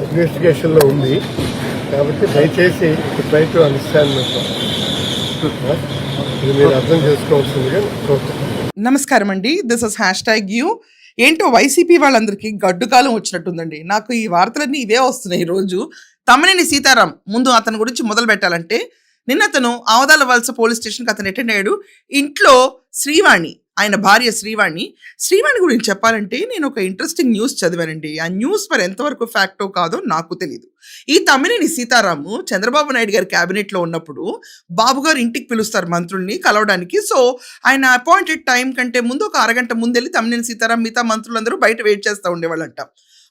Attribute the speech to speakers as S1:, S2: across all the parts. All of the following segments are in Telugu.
S1: ఇన్వెస్టిగేషన్లో ఉంది కాబట్టి దయచేసి ట్రై టు అండర్స్టాండ్ మీరు అర్థం చేసుకోవాల్సిందిగా కోరుతున్నాను.
S2: నమస్కారం అండి, దిస్ ఇస్ #you. ఏంటో వైసీపీ వాళ్ళందరికీ గడ్డు కాలం వచ్చినట్టుందండి. నాకు ఈ వార్తలన్నీ ఇవే వస్తున్నాయి ఈరోజు. తమ్మినేని సీతారాం ముందు అతని గురించి మొదలు పెట్టాలంటే, నిన్న అతను ఆవదాల వలస పోలీస్ స్టేషన్కి అతను అటెండ్ అయ్యాడు. ఇంట్లో శ్రీవాణి, ఆయన భార్య శ్రీవాణి గురించి చెప్పాలంటే నేను ఒక ఇంట్రెస్టింగ్ న్యూస్ చదివానండి. ఆ న్యూస్ మరి ఎంతవరకు ఫ్యాక్టో కాదో నాకు తెలియదు. ఈ తమ్మినేని సీతారాము చంద్రబాబు నాయుడు గారి క్యాబినెట్లో ఉన్నప్పుడు బాబు గారు ఇంటికి పిలుస్తారు మంత్రుల్ని కలవడానికి. సో ఆయన అపాయింటెడ్ టైం కంటే ముందు ఒక అరగంట ముందెళ్ళి తమ్మినేని సీతారాం మిగతా మంత్రులందరూ బయట వెయిట్ చేస్తూ ఉండేవాళ్ళంట.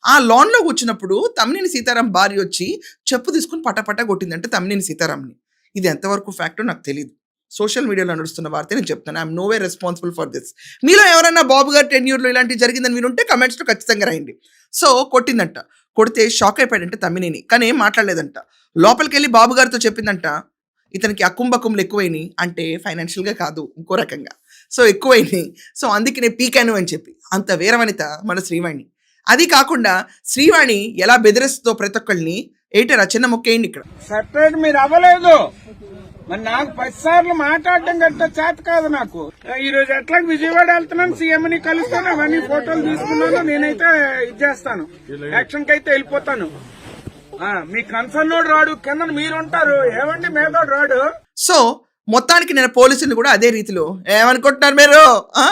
S2: ఆ లాన్లో కూర్చున్నప్పుడు తమ్మినేని సీతారాం భార్య వచ్చి చెప్పు తీసుకుని పటపట కొట్టిందంటే తమ్మినేని సీతారాంని. ఇది ఎంతవరకు ఫ్యాక్టో నాకు తెలియదు. సోషల్ మీడియాలో నడుస్తున్న వార్త నేను చెప్తాను. I'm no way responsible for this. మీలో ఎవరైనా బాబు గారు టెన్యూర్లో ఇలాంటివి జరిగిందని మీరు ఉంటే కమెంట్స్లో ఖచ్చితంగా రాయండి. సో కొట్టిందంట, కొడితే షాక్ అయిపోయాడంటే తమ్మినేని, కానీ ఏం మాట్లాడలేదంట. లోపలికి వెళ్ళి బాబు గారితో చెప్పిందంట ఇతనికి అక్కుంబక్కుములు ఎక్కువైనాయి, అంటే ఫైనాన్షియల్గా కాదు ఇంకో రకంగా. సో ఎక్కువైనాయి, సో అందుకే నేను పీకాను అని చెప్పి. అంత వీరవనిత మన శ్రీవాణి. అది కాకుండా శ్రీవాణి ఎలా బెదిరిస్తుందో ప్రతి ఒక్కళ్ళని. ఏంటారా చిన్న మొక్కేయండి ఇక్కడ.
S3: సెపరేట్ మీరు అవ్వలేదు, మరి నాకు 10 సార్లు మాట్లాడడం గట్ట చేత కాదు నాకు. ఈ రోజు ఎట్లా విజయవాడ వెళ్తున్నాను, సీఎంని కలుస్తాను, అవన్నీ ఫోటోలు తీసుకున్నాను. నేనైతే ఇది చేస్తాను, యాక్షన్ కి అయితే వెళ్ళిపోతాను. మీ కన్సర్న్ రాడు, కింద మీరుంటారు, ఏమండి మేదోడు రాడు.
S2: సో మొత్తానికి నేను పోలీసులు కూడా అదే రీతిలో ఏమనుకుంటున్నారు మీరు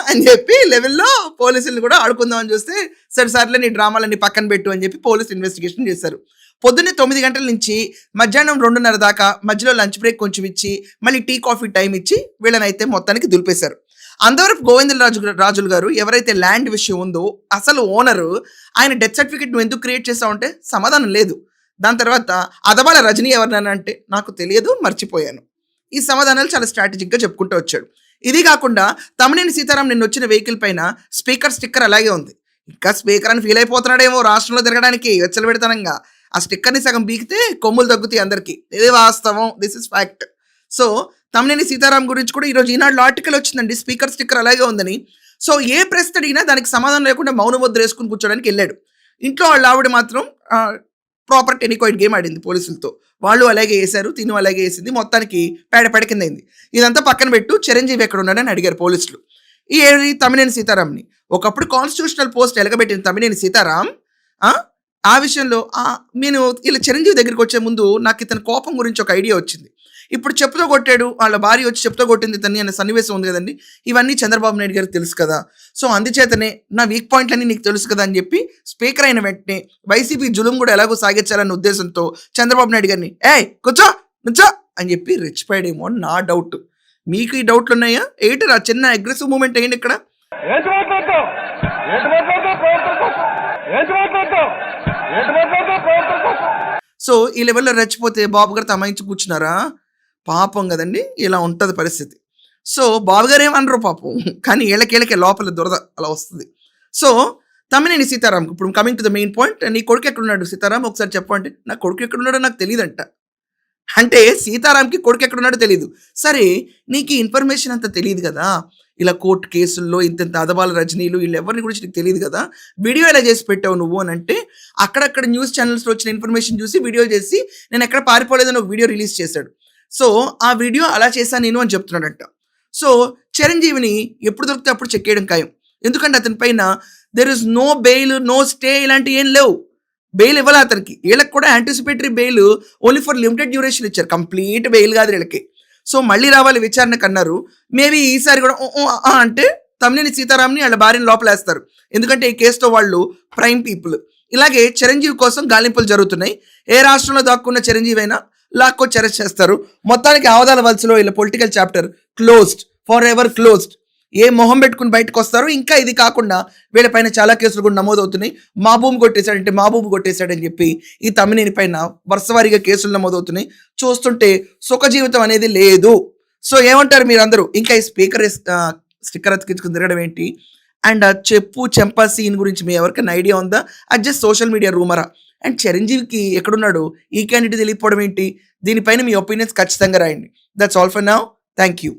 S2: అని చెప్పి లెవెల్లో పోలీసులు కూడా ఆడుకుందామని చూస్తే, సరిసార్లే నీ డ్రామాలన్నీ పక్కన పెట్టు అని చెప్పి పోలీసు ఇన్వెస్టిగేషన్ చేశారు. పొద్దున్నే 9 గంటల నుంచి మధ్యాహ్నం 2:30 దాకా మధ్యలో లంచ్ బ్రేక్ కొంచెం ఇచ్చి మళ్ళీ టీ కాఫీ టైం ఇచ్చి వీళ్ళనైతే మొత్తానికి దులిపేశారు. అంతవరకు గోవిందరాజులు గారు ఎవరైతే ల్యాండ్ విషయం ఉందో అసలు ఓనరు, ఆయన డెత్ సర్టిఫికేట్ నువ్వు ఎందుకు క్రియేట్ చేసావంటే సమాధానం లేదు. దాని తర్వాత అదబాల రజనీ ఎవరినైనా అంటే నాకు తెలియదు, మర్చిపోయాను. ఈ సమాధానాలు చాలా స్ట్రాటజిక్గా చెప్పుకుంటూ వచ్చాడు. ఇది కాకుండా తమ్మినేని సీతారాం నిన్న వచ్చిన వెహికల్ పైన స్టిక్కర్ అలాగే ఉంది. ఇంకా స్పీకర్ అని ఫీల్ అయిపోతున్నాడేమో రాష్ట్రంలో తిరగడానికి వెచ్చలబెడతానంగా. ఆ స్టిక్కర్ని సగం బీకితే కొమ్ములు తగ్గుతాయి అందరికీ. ఇదే వాస్తవం, this is fact. So Tammineni Sitaram గురించి కూడా ఈరోజు ఈనాడు ఆర్టికల్ వచ్చిందండి, స్టిక్కర్ అలాగే ఉందని. సో ఏ ప్రశ్న అడిగినా దానికి సమాధానం లేకుండా మౌన ముద్ర వేసుకుని కూర్చోడానికి వెళ్ళాడు. ఇంట్లో వాళ్ళ ఆవిడ మాత్రం ప్రాపర్ టెనికాయిడ్ గేమ్ ఆడింది పోలీసులతో. వాళ్ళు అలాగే వేశారు, తిను అలాగే వేసింది. మొత్తానికి పేడ కింద అయింది. ఇదంతా పక్కన పెట్టు, చిరంజీవి ఎక్కడ ఉన్నాడని అడిగారు పోలీసులు ఈ తమ్మినేని సీతారాంని. ఒకప్పుడు కాన్స్టిట్యూషనల్ పోస్ట్ ఎలగబెట్టిన తమ్మినేని సీతారాం ఆ విషయంలో నేను ఇలా చిరంజీవి దగ్గరికి వచ్చే ముందు నాకు ఇతని కోపం గురించి ఒక ఐడియా వచ్చింది. ఇప్పుడు చెప్పుతో కొట్టాడు, వాళ్ళ భార్య వచ్చి చెప్పుతో కొట్టింది ఇతన్ని అనే సన్నివేశం ఉంది కదండి. ఇవన్నీ చంద్రబాబు నాయుడు గారికి తెలుసు కదా. సో అందుచేతనే నా వీక్ పాయింట్లన్నీ నీకు తెలుసు కదా అని చెప్పి స్పీకర్ అయిన వెంటనే వైసీపీ జులుం కూడా ఎలాగో సాగించాలన్న ఉద్దేశంతో చంద్రబాబు నాయుడు గారిని కూర్చో నుంచో అని చెప్పి రెచ్చిపోయాడేమో అని నా డౌట్. మీకు ఈ డౌట్లు ఉన్నాయా? ఏంటి ఆ చిన్న అగ్రెసివ్ మూమెంట్ అయ్యింది ఇక్కడ. సో ఈ లెవెల్లో రెచ్చిపోతే బాబు గారు తమాయించి కూర్చున్నారా? పాపం కదండి, ఇలా ఉంటుంది పరిస్థితి. సో బాబు గారు ఏమనరు పాపం, కానీ ఏళ్ళకేళ్ళకే లోపల దురద అలా వస్తుంది. సో తమ్మినేని సీతారాం, ఇప్పుడు coming to the main point. నీ కొడుకు ఎక్కడున్నాడు సీతారాం ఒకసారి చెప్పండి. నా కొడుకు ఎక్కడున్నాడో నాకు తెలియదంట. అంటే సీతారాంకి కొడుకు ఎక్కడున్నాడో తెలియదు. సరే నీకు ఇన్ఫర్మేషన్ అంతా తెలియదు కదా, ఇలా కోర్టు కేసుల్లో ఇంత అదబాల రజనీలు వీళ్ళు ఎవరిని గురించి నీకు తెలియదు కదా, వీడియో ఎలా చేసి పెట్టావు నువ్వు అని అంటే, అక్కడక్కడ న్యూస్ ఛానల్స్లో వచ్చిన ఇన్ఫర్మేషన్ చూసి వీడియో చేసి నేను ఎక్కడ పారిపోలేదని ఒక వీడియో రిలీజ్ చేశాడు. సో ఆ వీడియో అలా చేశాను నేను అని చెప్తున్నాడంట. సో చిరంజీవిని ఎప్పుడు దొరికితే అప్పుడు చెక్ చేయడం ఖాయం. ఎందుకంటే అతని పైన there is no bail, no stay, ఇలాంటివి ఏం లేవు. బెయిల్ ఇవ్వాలి అతనికి. వీళ్ళకి కూడా anticipatory bail only for limited duration ఇచ్చారు, కంప్లీట్ బెయిల్ కాదు వీళ్ళకి. సో మళ్ళీ రావాలి విచారణకు అన్నారు. మేబీ ఈసారి కూడా అంటే తమ్మినేని సీతారాంని వాళ్ళ భార్యను లోపలేస్తారు. ఎందుకంటే ఈ కేసుతో వాళ్ళు ప్రైమ్ పీపుల్. ఇలాగే చిరంజీవి కోసం గాలింపులు జరుగుతున్నాయి. ఏ రాష్ట్రంలో దాక్కున్న చిరంజీవి అయినా లాక్కొచ్చి అరెస్ట్ చేస్తారు. మొత్తానికి ఆవదాల వలసలో వీళ్ళ political chapter closed, forever closed. ఏ మొహం పెట్టుకుని బయటకు వస్తారు. ఇంకా ఇది కాకుండా వీళ్ళపైన చాలా కేసులు కూడా నమోదవుతున్నాయి. మా భూమి కొట్టేశాడని చెప్పి ఈ తమ్మినేని పైన వరుసవారీగా కేసులు నమోదవుతున్నాయి. చూస్తుంటే సుఖ జీవితం అనేది లేదు. సో ఏమంటారు మీరందరూ? ఇంకా ఈ స్టిక్కర్ అతికించుకుని తిరగడం ఏంటి? అండ్ చెప్పు చెంపా సీన్ గురించి మీ ఎవరికైనా ఐడియా ఉందా? అది జస్ట్ సోషల్ మీడియా రూమరా? అండ్ చిరంజీవికి ఎక్కడున్నాడు ఈ క్యాండిడేట్ తెలియకపోవడం ఏంటి? దీనిపైన మీ ఒపీనియన్స్ ఖచ్చితంగా రాయండి. That's all for now. Thank you.